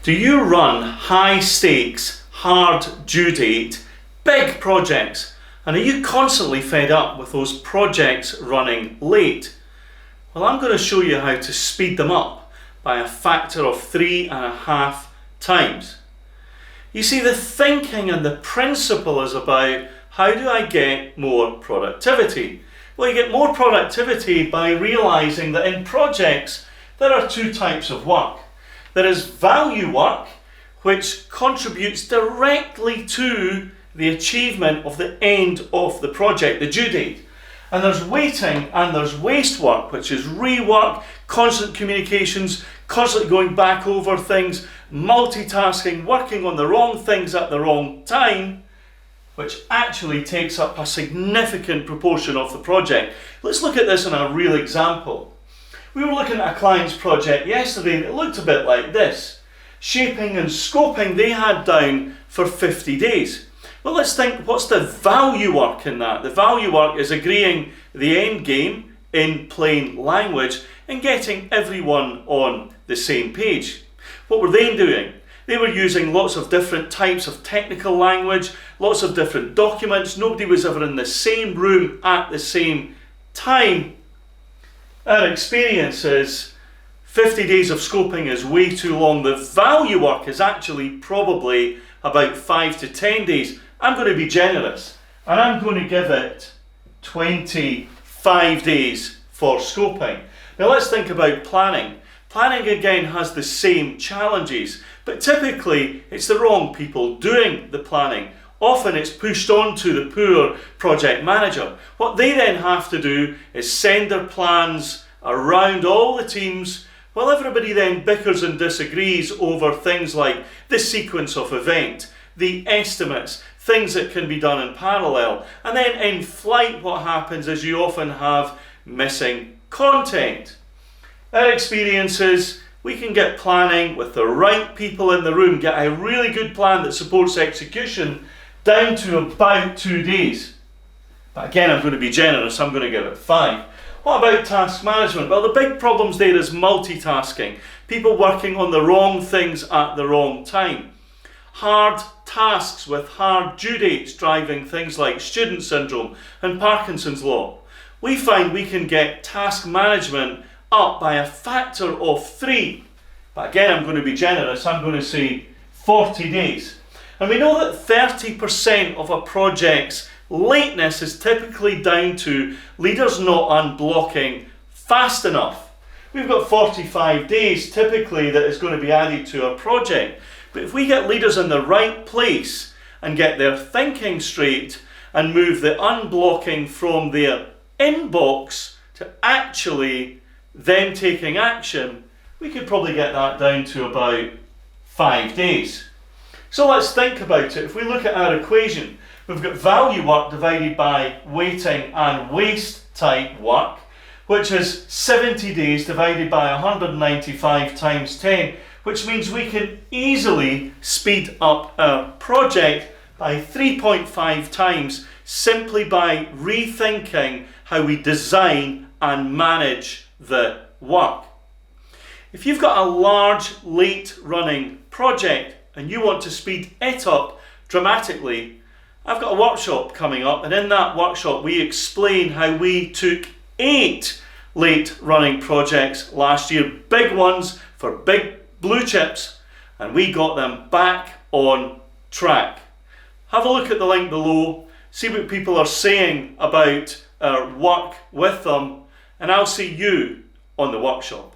Do you run high stakes, hard due date, big projects? And are you constantly fed up with those projects running late? Well, I'm going to show you how to speed them up by a factor of 3.5 times. You see, the thinking and the principle is about how do I get more productivity? Well, you get more productivity by realizing that in projects there are two types of work. There is value work, which contributes directly to the achievement of the end of the project, the due date. And there's waiting and there's waste work, which is rework, constant communications, constantly going back over things, multitasking, working on the wrong things at the wrong time, which actually takes up a significant proportion of the project. Let's look at this in a real example. We were looking at a client's project yesterday and it looked a bit like this. Shaping and scoping they had down for 50 days. Well, let's think, what's the value work in that? The value work is agreeing the end game in plain language and getting everyone on the same page. What were they doing? They were using lots of different types of technical language, lots of different documents. Nobody was ever in the same room at the same time. Our experience is 50 days of scoping is way too long. The value work is actually probably about 5 to 10 days. I'm going to be generous and I'm going to give it 25 days for scoping. Now let's think about planning. Planning again has the same challenges, but typically it's the wrong people doing the planning. Often it's pushed on to the poor project manager. What they then have to do is send their plans around all the teams, while everybody then bickers and disagrees over things like the sequence of event, the estimates, things that can be done in parallel. And then in flight what happens is you often have missing content. Our experience is we can get planning with the right people in the room, get a really good plan that supports execution down to about 2 days. But again, I'm going to be generous, I'm going to give it 5. What about task management? Well, the big problems there is multitasking. People working on the wrong things at the wrong time. Hard tasks with hard due dates driving things like student syndrome and Parkinson's law. We find we can get task management up by a factor of 3. But again, I'm going to be generous, I'm going to say 40 days. And we know that 30% of a project's lateness is typically down to leaders not unblocking fast enough. We've got 45 days typically that is going to be added to a project. But if we get leaders in the right place and get their thinking straight and move the unblocking from their inbox to actually them taking action, we could probably get that down to about 5 days. So let's think about it. If we look at our equation, we've got value work divided by waiting and waste type work, which is 70 days divided by 195 times 10, which means we can easily speed up our project by 3.5 times simply by rethinking how we design and manage the work. If you've got a large late running project and you want to speed it up dramatically, I've got a workshop coming up, and in that workshop we explain how we took 8 late running projects last year, big ones for big blue chips, and we got them back on track. Have a look at the link below, see what people are saying about our work with them, and I'll see you on the workshop.